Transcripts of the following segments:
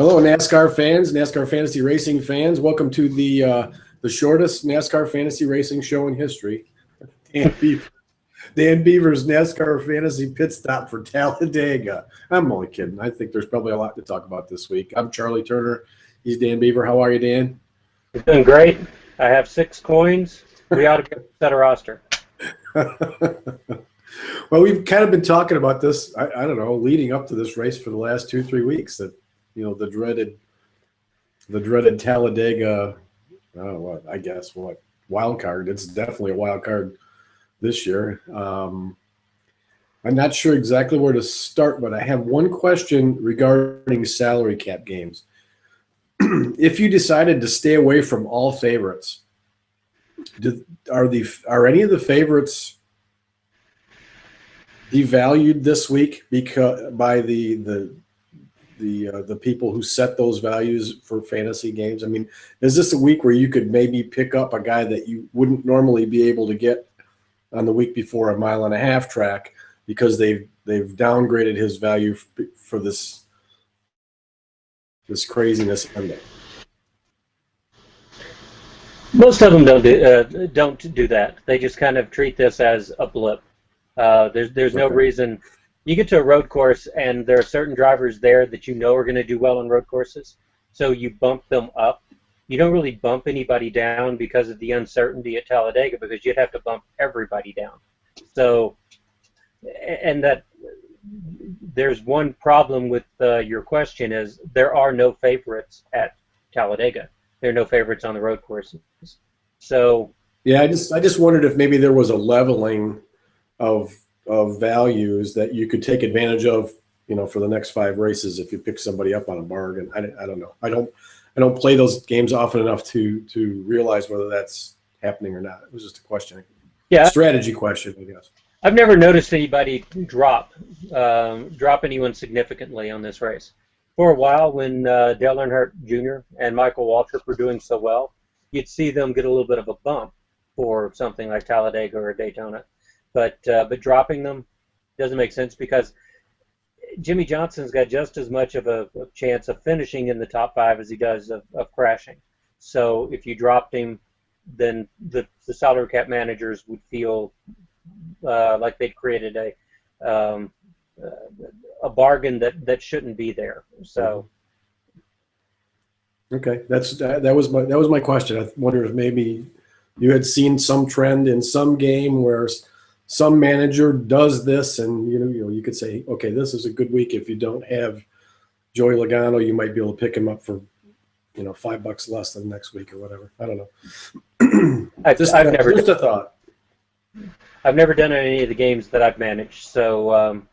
Hello, NASCAR fans, NASCAR Fantasy Racing fans. Welcome to the shortest NASCAR Fantasy Racing show in history. Dan Beaver's NASCAR Fantasy Pit Stop for Talladega. I'm only kidding. I think there's probably a lot to talk about this week. I'm Charlie Turner. He's Dan Beaver. How are you, Dan? He's doing great. I have 6 coins. We ought to get a better roster. Well, we've kind of been talking about this, I don't know, leading up to this race for the last 2-3 weeks, that, you know, the dreaded Talladega, wild card. It's definitely a wild card this year. I'm not sure exactly where to start, but I have one question regarding salary cap games. If you decided to stay away from all favorites, are any of the favorites devalued this week because by the people who set those values for fantasy games? I mean, is this a week where you could maybe pick up a guy that you wouldn't normally be able to get on the week before a mile-and-a-half track because they've downgraded his value for this craziness Sunday? Most of them don't do that. They just kind of treat this as a blip. There's no reason. You get to a road course and there are certain drivers there that you know are going to do well on road courses, so you bump them up. You don't really bump anybody down because of the uncertainty at Talladega, because you'd have to bump everybody down. So, and that there's one problem with your question is there are no favorites at Talladega. There are no favorites on the road courses. So yeah, I just wondered if maybe there was a leveling of values that you could take advantage of, you know, for the next 5 races if you pick somebody up on a bargain. I don't know. I don't play those games often enough to realize whether that's happening or not. It was just a question. Yeah, strategy question, I guess. I've never noticed anybody drop anyone significantly on this race. For a while, when Dale Earnhardt Jr. and Michael Waltrip were doing so well, you'd see them get a little bit of a bump for something like Talladega or Daytona. But dropping them doesn't make sense because Jimmy Johnson's got just as much of a chance of finishing in the top 5 as he does of crashing. So if you dropped him, then the salary cap managers would feel like they'd created a bargain that shouldn't be there. So okay, that was my question. I wondered if maybe you had seen some trend in some game where some manager does this, and you know you could say, okay, this is a good week. If you don't have Joey Logano, you might be able to pick him up for, you know, $5 less than next week or whatever. I don't know. Just a thought. I've never done any of the games that I've managed, so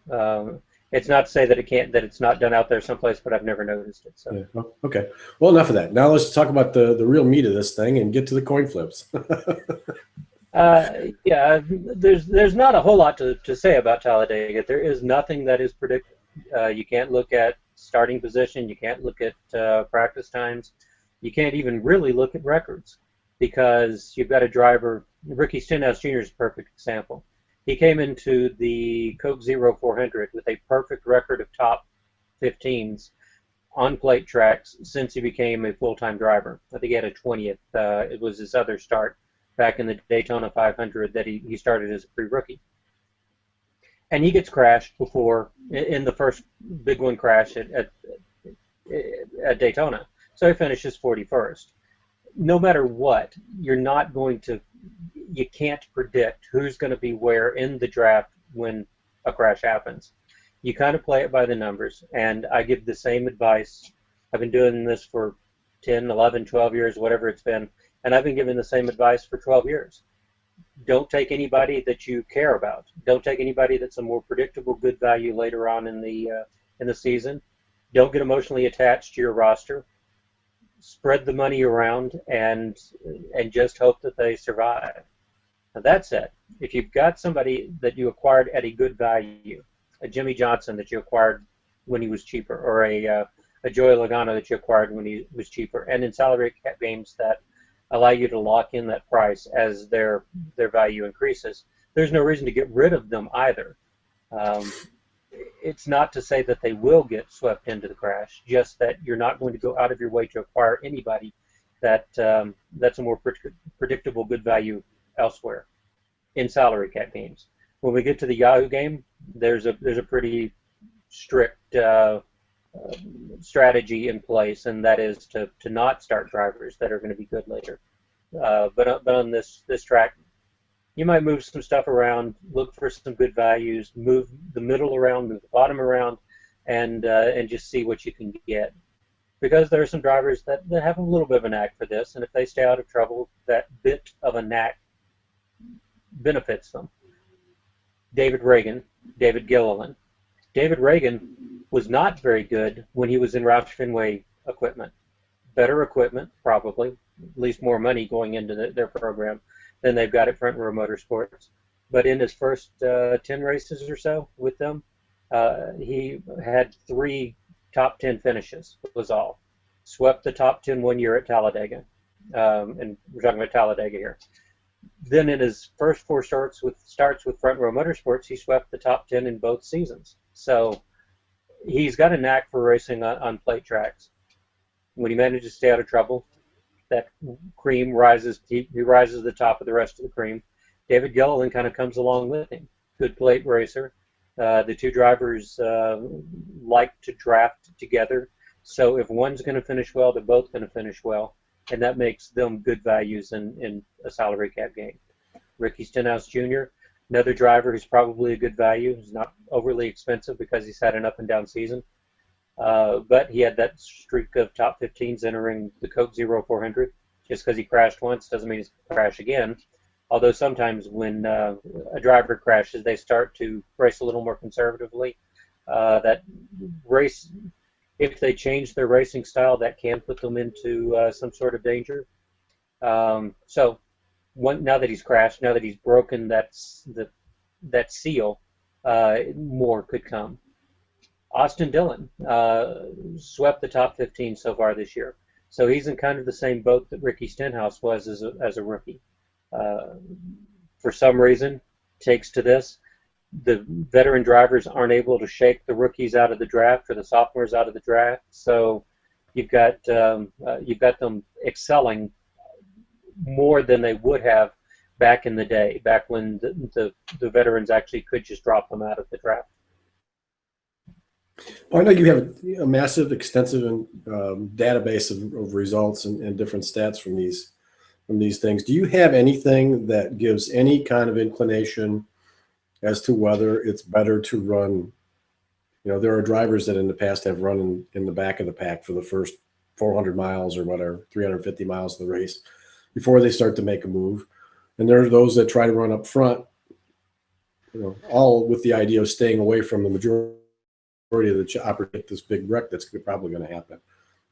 it's not to say that it's not done out there someplace, but I've never noticed it. So yeah. Well, okay, well, enough of that. Now let's talk about the real meat of this thing and get to the coin flips. Yeah, there's not a whole lot to say about Talladega. There is nothing that is predicted. You can't look at starting position. You can't look at practice times. You can't even really look at records because you've got a driver. Ricky Stenhouse Jr. is a perfect example. He came into the Coke Zero 400 with a perfect record of top 15s on plate tracks since he became a full-time driver. I think he had a 20th. It was his other start back in the Daytona 500 that he started as a pre-rookie. And he gets crashed in the first big one crash at Daytona. So he finishes 41st. No matter what, you can't predict who's going to be where in the draft when a crash happens. You kind of play it by the numbers, and I give the same advice. I've been doing this for 10, 11, 12 years, whatever it's been, and I've been giving the same advice for 12 years. Don't take anybody that you care about. Don't take anybody that's a more predictable good value later on in the season. Don't get emotionally attached to your roster. Spread the money around and just hope that they survive. Now, that said, if you've got somebody that you acquired at a good value, a Jimmy Johnson that you acquired when he was cheaper, or a Joey Logano that you acquired when he was cheaper, and in salary cap games that allow you to lock in that price as their value increases, there's no reason to get rid of them either. it's not to say that they will get swept into the crash, just that you're not going to go out of your way to acquire anybody that's a more predictable good value elsewhere in salary cap games. When we get to the Yahoo game, there's a pretty strict strategy in place, and that is to not start drivers that are going to be good later. But on this track, you might move some stuff around, look for some good values, move the middle around, move the bottom around, and just see what you can get. Because there are some drivers that have a little bit of a knack for this, and if they stay out of trouble, that bit of a knack benefits them. David Gilliland. David Reagan was not very good when he was in Roush Fenway equipment. Better equipment, probably, at least more money going into their program than they've got at Front Row Motorsports. But in his first 10 races or so with them, he had 3 top 10 finishes, was all. Swept the top 10 one year at Talladega, and we're talking about Talladega here. Then in his first 4 starts with Front Row Motorsports, he swept the top 10 in both seasons. So he's got a knack for racing on plate tracks. When he manages to stay out of trouble, that cream rises. He rises to the top of the rest of the cream. David Gilliland kind of comes along with him. Good plate racer. The two drivers like to draft together. So if one's going to finish well, they're both going to finish well. And that makes them good values in a salary cap game. Ricky Stenhouse Jr., another driver who's probably a good value. He's not overly expensive because he's had an up and down season. But he had that streak of top 15s entering the Coke 0400. Just because he crashed once doesn't mean he's going to crash again. Although sometimes when a driver crashes, they start to race a little more conservatively. That race, if they change their racing style, that can put them into some sort of danger. So now that he's crashed, now that he's broken that seal, more could come. Austin Dillon swept the top 15 so far this year. So he's in kind of the same boat that Ricky Stenhouse was as a rookie. For some reason, takes to this. The veteran drivers aren't able to shake the rookies out of the draft or the sophomores out of the draft. So you've got them excelling more than they would have back in the day, back when the veterans actually could just drop them out of the draft. Well, I know you have a massive, extensive database of results and different stats from these things. Do you have anything that gives any kind of inclination as to whether it's better to run? You know, there are drivers that in the past have run in the back of the pack for the first 400 miles or whatever, 350 miles of the race before they start to make a move. And there are those that try to run up front, you know, all with the idea of staying away from the majority of the chopper, get this big wreck that's probably going to happen.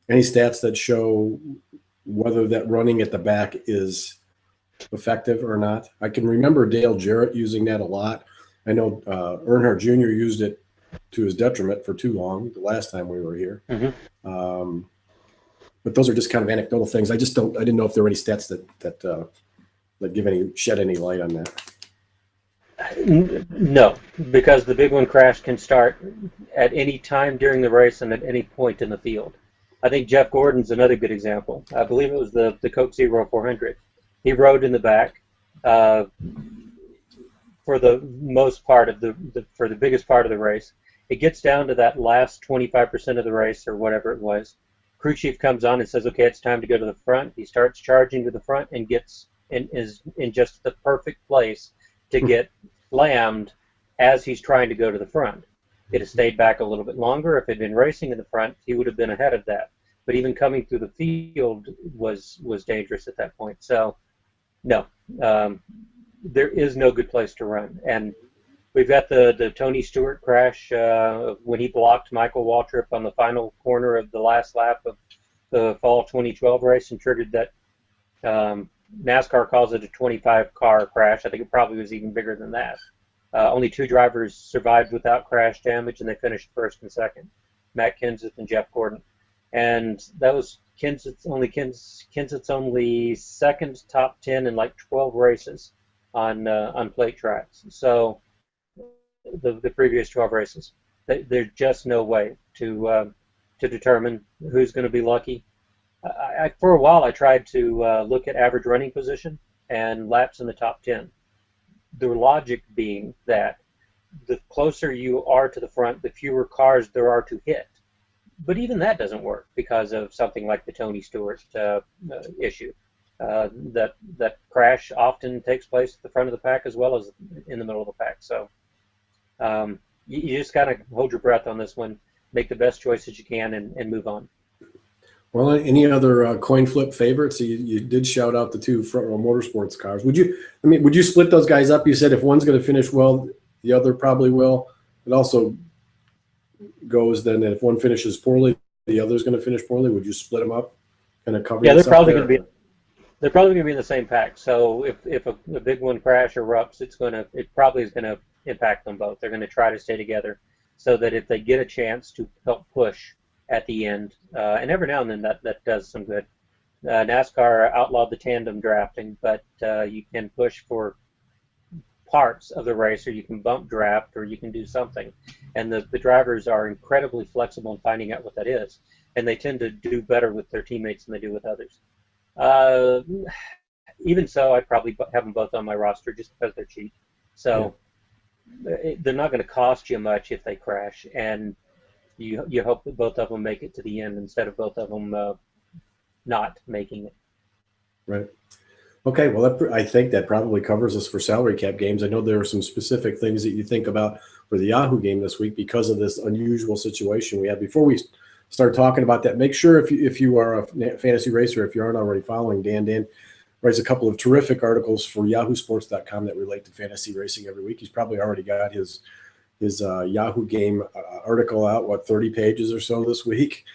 Any stats that show whether that running at the back is effective or not? I can remember Dale Jarrett using that a lot. I know Earnhardt Jr. used it to his detriment for too long the last time we were here. Mm-hmm. But those are just kind of anecdotal things. I didn't know if there were any stats that shed any light on that. No, because the big one crash can start at any time during the race and at any point in the field. I think Jeff Gordon's another good example. I believe it was the Coke 0400. He rode in the back for the most part of for the biggest part of the race. It gets down to that last 25% of the race or whatever it was. Crew chief comes on and says, "Okay, it's time to go to the front." He starts charging to the front and is in just the perfect place to get slammed as he's trying to go to the front. It had stayed back a little bit longer. If it had been racing in the front, he would have been ahead of that. But even coming through the field was dangerous at that point. So, no, there is no good place to run. And we've got the Tony Stewart crash when he blocked Michael Waltrip on the final corner of the last lap of the fall 2012 race and triggered that. NASCAR calls it a 25-car crash. I think it probably was even bigger than that. Only 2 drivers survived without crash damage, and they finished first and second, Matt Kenseth and Jeff Gordon. And that was Kenseth's only second top 10 in like 12 races on plate tracks. So the previous 12 races. There's just no way to determine who's going to be lucky. For a while, I tried to look at average running position and laps in the top 10. The logic being that the closer you are to the front, the fewer cars there are to hit. But even that doesn't work because of something like the Tony Stewart issue. That crash often takes place at the front of the pack as well as in the middle of the pack. So you just got to hold your breath on this one, make the best choices you can, and move on. Well, any other coin flip favorites? You did shout out the two front row motorsports cars. Would you split those guys up? You said if one's going to finish well, the other probably will. It also goes then that if one finishes poorly, the other's going to finish poorly. Would you split them up? Kind of cover. Yeah, they're probably going to be in the same pack. So if a big one crash erupts, it probably is going to impact them both. They're going to try to stay together so that if they get a chance to help push at the end, and every now and then that does some good. NASCAR outlawed the tandem drafting, but you can push for parts of the race, or you can bump draft, or you can do something. And the drivers are incredibly flexible in finding out what that is, and they tend to do better with their teammates than they do with others. Even so, I'd probably have them both on my roster just because they're cheap. So they're not going to cost you much if they crash, and you hope that both of them make it to the end instead of both of them not making it. Right. Okay, well, I think that probably covers us for salary cap games. I know there are some specific things that you think about for the Yahoo game this week because of this unusual situation we had. Before we start talking about that, make sure if you are a fantasy racer, if you aren't already following Dan writes a couple of terrific articles for yahoosports.com that relate to fantasy racing every week. He's probably already got his Yahoo game article out, 30 pages or so this week?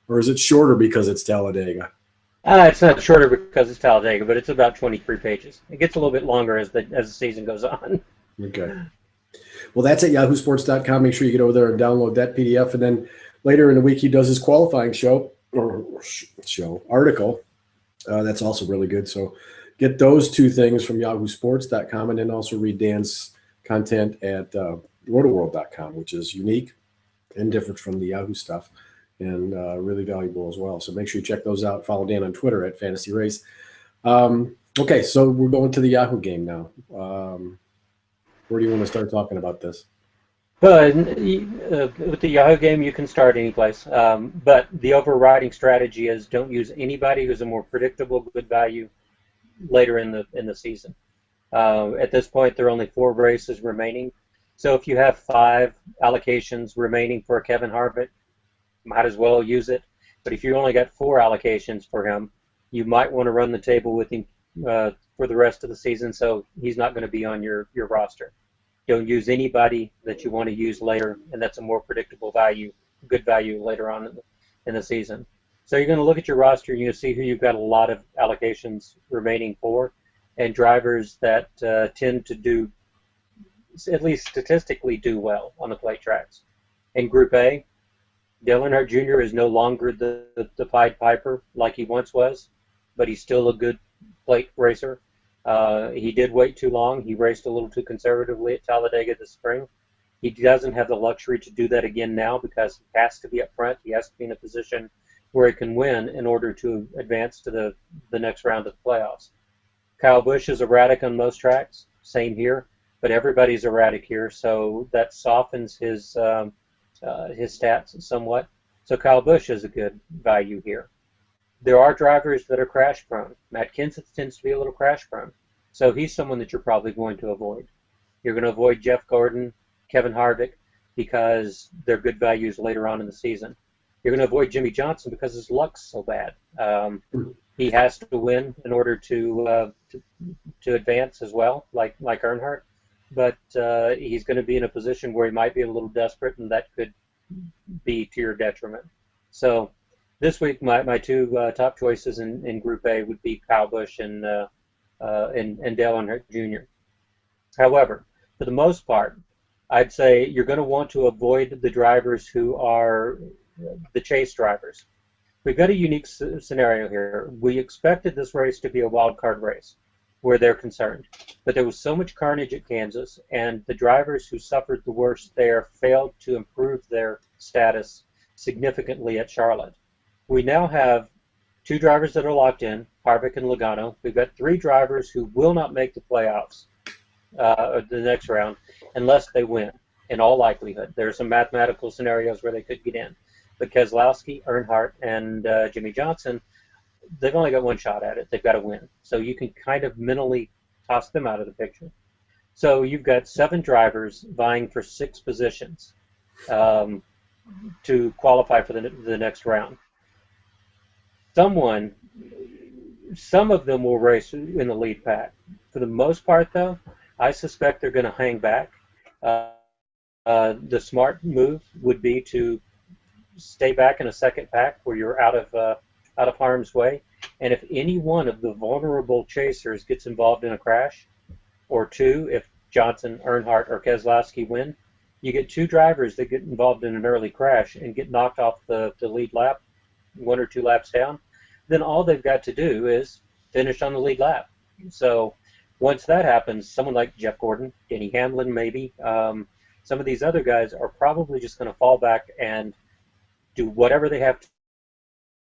Or is it shorter because it's Talladega? It's not shorter because it's Talladega, but it's about 23 pages. It gets a little bit longer as the season goes on. Okay. Well, that's at yahoosports.com. Make sure you get over there and download that PDF. And then later in the week, he does his qualifying article. That's also really good. So get those two things from yahoosports.com, and then also read Dan's content at rotoworld.com, which is unique and different from the Yahoo stuff, and really valuable as well. So make sure you check those out. Follow Dan on Twitter at Fantasy Race. Okay, so we're going to the Yahoo game now. Where do you want to start talking about this? But with the Yahoo game, you can start any place. But the overriding strategy is don't use anybody who's a more predictable good value later in the season. At this point, there are only 4 races remaining. So if you have 5 allocations remaining for Kevin Harvick, might as well use it. But if you only got 4 allocations for him, you might want to run the table with him for the rest of the season, so he's not going to be on your roster. Don't use anybody that you want to use later, and that's a more predictable value, good value later on in the season. So you're going to look at your roster, and you'll see who you've got a lot of allocations remaining for, and drivers that tend to do, at least statistically, do well on the plate tracks. In Group A, Dale Earnhardt Jr. is no longer the Pied Piper like he once was, but he's still a good plate racer. He did wait too long. He raced a little too conservatively at Talladega this spring. He doesn't have the luxury to do that again now because he has to be up front. He has to be in a position where he can win in order to advance to the next round of the playoffs. Kyle Busch is erratic on most tracks. Same here, but everybody's erratic here, so that softens his stats somewhat. So Kyle Busch is a good value here. There are drivers that are crash prone. Matt Kenseth tends to be a little crash prone. So he's someone that you're probably going to avoid. You're going to avoid Jeff Gordon, Kevin Harvick, because they're good values later on in the season. You're going to avoid Jimmy Johnson because his luck's so bad. He has to win in order to advance as well, like Earnhardt. But he's going to be in a position where he might be a little desperate, and that could be to your detriment. So this week, my 2 top choices in Group A would be Kyle Busch and Dale Earnhardt Jr. However, for the most part, I'd say you're going to want to avoid the drivers who are the chase drivers. We've got a unique scenario here. We expected this race to be a wild card race. where they're concerned. But there was so much carnage at Kansas, and the drivers who suffered the worst there failed to improve their status significantly at Charlotte. We now have two drivers that are locked in, Harvick and Logano. We've got three drivers who will not make the playoffs the next round unless they win, in all likelihood. There are some mathematical scenarios where they could get in. But Keselowski, Earnhardt, and Jimmy Johnson, they've only got one shot at it. They've got to win. So you can kind of mentally toss them out of the picture. So you've got 7 drivers vying for 6 positions to qualify for the next round. Some of them will race in the lead pack. For the most part, though, I suspect they're going to hang back. The smart move would be to stay back in a second pack where you're out of harm's way. And if any one of the vulnerable chasers gets involved in a crash, or two, if Johnson, Earnhardt, or Keselowski win, you get 2 drivers that get involved in an early crash and get knocked off the lead lap, 1 or 2 laps down. Then all they've got to do is finish on the lead lap. So once that happens, someone like Jeff Gordon, Denny Hamlin maybe, some of these other guys are probably just going to fall back and do whatever they have to.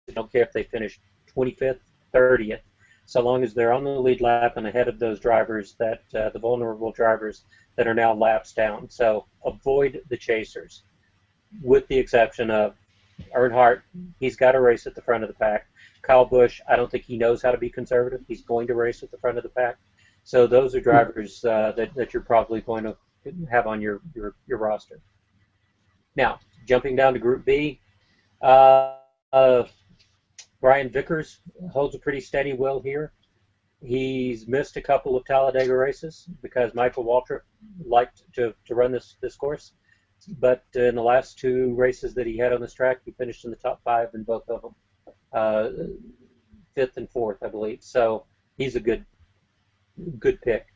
I don't care if they finish 25th, 30th, so long as they're on the lead lap and ahead of those drivers, that the vulnerable drivers that are now laps down. So avoid the chasers, with the exception of Earnhardt. He's got to race at the front of the pack. Kyle Busch, I don't think he knows how to be conservative. He's going to race at the front of the pack. So those are drivers that you're probably going to have on your roster. Now, jumping down to Group B, Brian Vickers holds a pretty steady will here. He's missed a couple of Talladega races because Michael Waltrip liked to run this course. But in the last 2 races that he had on this track, he finished in the top 5 in both of them, 5th and 4th, I believe. So he's a good pick.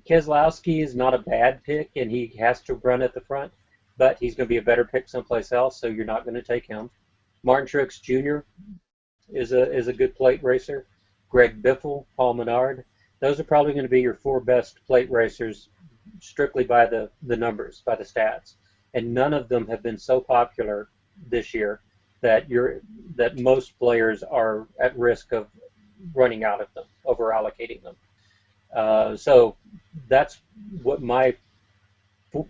Keselowski is not a bad pick, and he has to run at the front, but he's going to be a better pick someplace else, so you're not going to take him. Martin Truex Jr. is a good plate racer. Greg Biffle, Paul Menard, those are probably going to be your 4 best plate racers, strictly by the numbers, by the stats. And none of them have been so popular this year that most players are at risk of running out of them, over allocating them. So that's what my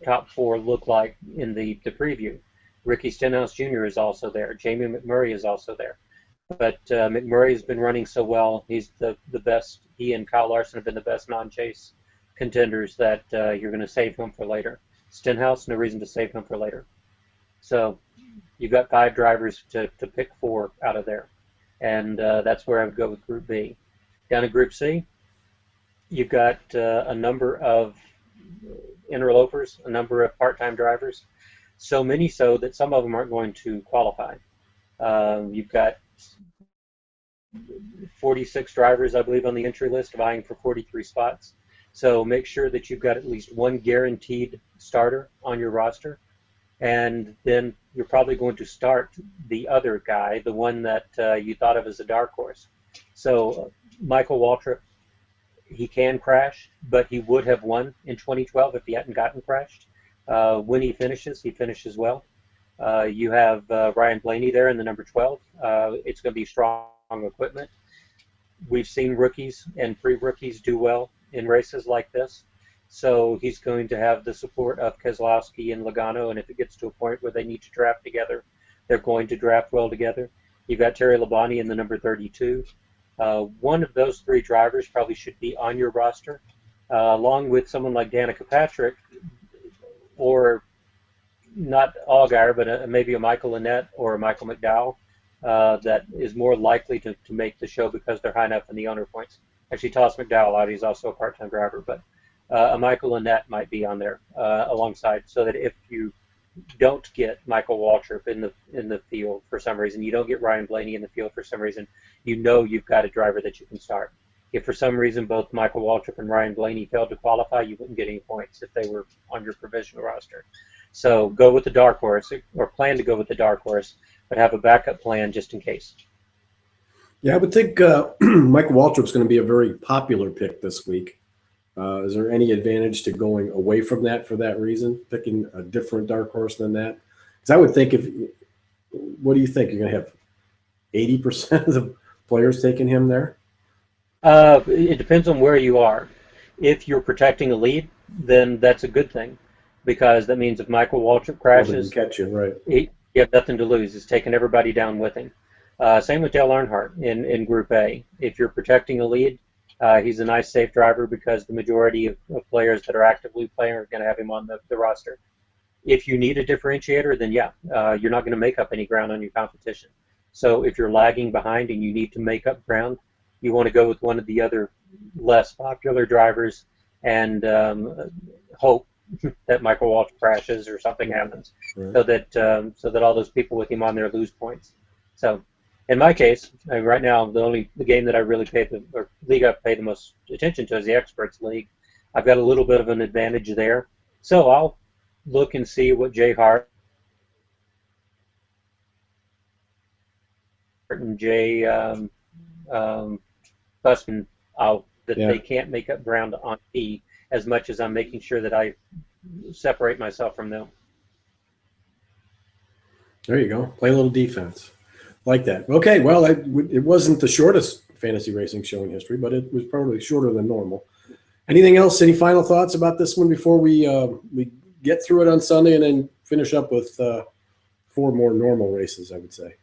top 4 look like in the preview. Ricky Stenhouse Jr. is also there. Jamie McMurray is also there. But McMurray has been running so well. He's the best. He and Kyle Larson have been the best non-chase contenders that you're going to save him for later. Stenhouse, no reason to save him for later. So you've got 5 drivers to pick 4 out of there. And that's where I would go with Group B. Down in Group C, you've got a number of interlopers, a number of part-time drivers. So many so that some of them aren't going to qualify. You've got 46 drivers, I believe, on the entry list, vying for 43 spots. So make sure that you've got at least 1 guaranteed starter on your roster. And then you're probably going to start the other guy, the one that you thought of as a dark horse. So Michael Waltrip, he can crash, but he would have won in 2012 if he hadn't gotten crashed. When he finishes well. You have Ryan Blaney there in the number 12. It's going to be strong equipment. We've seen rookies and pre-rookies do well in races like this. So he's going to have the support of Keselowski and Logano, and if it gets to a point where they need to draft together, they're going to draft well together. You've got Terry Labonte in the number 32. One of those 3 drivers probably should be on your roster, along with someone like Danica Patrick, or not Allgaier, but maybe a Michael Annett or a Michael McDowell that is more likely to make the show because they're high enough in the owner points. Actually, toss McDowell out. He's also a part-time driver, but a Michael Annett might be on there alongside, so that if you don't get Michael Waltrip in the field for some reason, you don't get Ryan Blaney in the field for some reason, you know you've got a driver that you can start. If for some reason both Michael Waltrip and Ryan Blaney failed to qualify, you wouldn't get any points if they were on your provisional roster. So go with the dark horse, or plan to go with the dark horse, but have a backup plan just in case. Yeah, I would think Michael Waltrip's going to be a very popular pick this week. Is there any advantage to going away from that for that reason, picking a different dark horse than that? Because I would think what do you think? You're going to have 80% of the players taking him there? It depends on where you are. If you're protecting a lead, then that's a good thing because that means if Michael Waltrip Well, they can crashes, catch you, right? you have nothing to lose. He's taking everybody down with him. Same with Dale Earnhardt in Group A. If you're protecting a lead, he's a nice, safe driver because the majority of players that are actively playing are going to have him on the roster. If you need a differentiator, then yeah, you're not going to make up any ground on your competition. So if you're lagging behind and you need to make up ground, you want to go with one of the other less popular drivers and hope that Michael Walsh crashes or something happens, Right. so that all those people with him on there lose points. So, in my case, right now the game that I really league I pay the most attention to is the Experts League. I've got a little bit of an advantage there, so I'll look and see what Jay Hart and Jay Busman out that Yeah. they can't make up ground on me as much as I'm making sure that I separate myself from them. There you go. Play a little defense. Like that. Okay, well, it wasn't the shortest fantasy racing show in history, but it was probably shorter than normal. Anything else? Any final thoughts about this one before we get through it on Sunday and then finish up with 4 more normal races, I would say.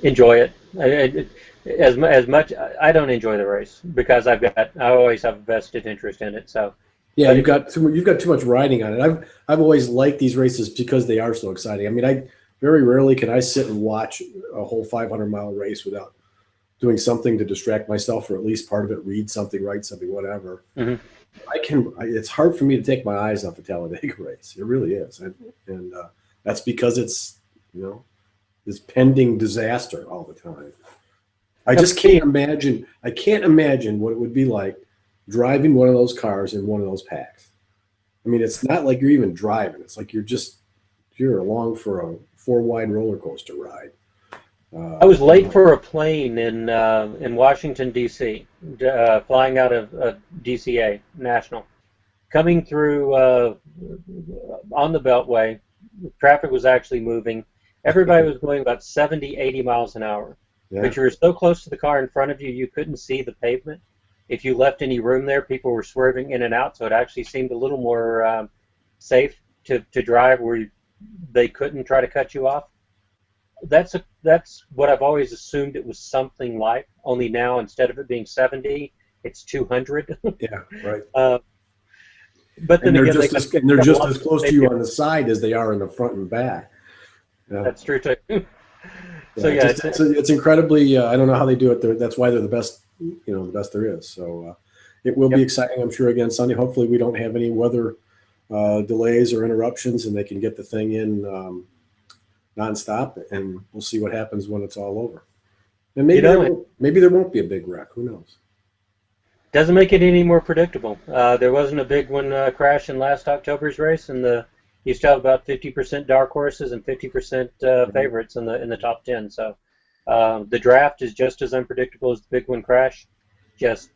Enjoy it. As much I don't enjoy the race because I always have a vested interest in it. So yeah, you've got too much riding on it. I've always liked these races because they are so exciting. I mean, I very rarely can I sit and watch a whole 500-mile race without doing something to distract myself, or at least part of it, read something, write something, whatever. Mm-hmm. It's hard for me to take my eyes off the Talladega race. It really is, and that's because it's this pending disaster all the time. I just can't imagine. I can't imagine what it would be like driving one of those cars in one of those packs. I mean, it's not like you're even driving. It's like you're along for a 4-wide roller coaster ride. I was late for a plane in Washington D.C. Flying out of DCA National, coming through on the Beltway. Traffic was actually moving. Everybody was going about 70, 80 miles an hour. Yeah. But you were so close to the car in front of you, you couldn't see the pavement. If you left any room there, people were swerving in and out, so it actually seemed a little more safe to drive where they couldn't try to cut you off. That's what I've always assumed it was something like, only now instead of it being 70, it's 200. Yeah, right. But then they're again, they're just as close to you on the side as they are in the front and back. Yeah. That's true too. So yeah, it's incredibly. I don't know how they do it. That's why they're the best. The best there is. So it will be exciting, I'm sure. Again, Sunday. Hopefully, we don't have any weather delays or interruptions, and they can get the thing in nonstop. And we'll see what happens when it's all over. And maybe there won't be a big wreck. Who knows? Doesn't make it any more predictable. There wasn't a big one crash in last October's race, and you still have about 50% dark horses and 50% favorites in the top 10. So the draft is just as unpredictable as the big one crash. Just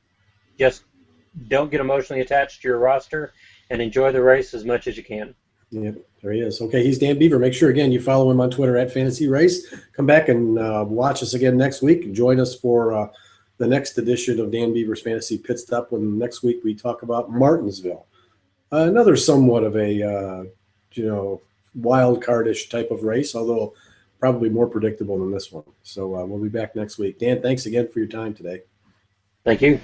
don't get emotionally attached to your roster and enjoy the race as much as you can. Yeah, there he is. Okay, he's Dan Beaver. Make sure, again, you follow him on Twitter at Fantasy Race. Come back and watch us again next week. Join us for the next edition of Dan Beaver's Fantasy Pit Stop when next week we talk about Martinsville. Another somewhat of a wild cardish type of race, although probably more predictable than this one. So we'll be back next week. Dan, thanks again for your time today. Thank you.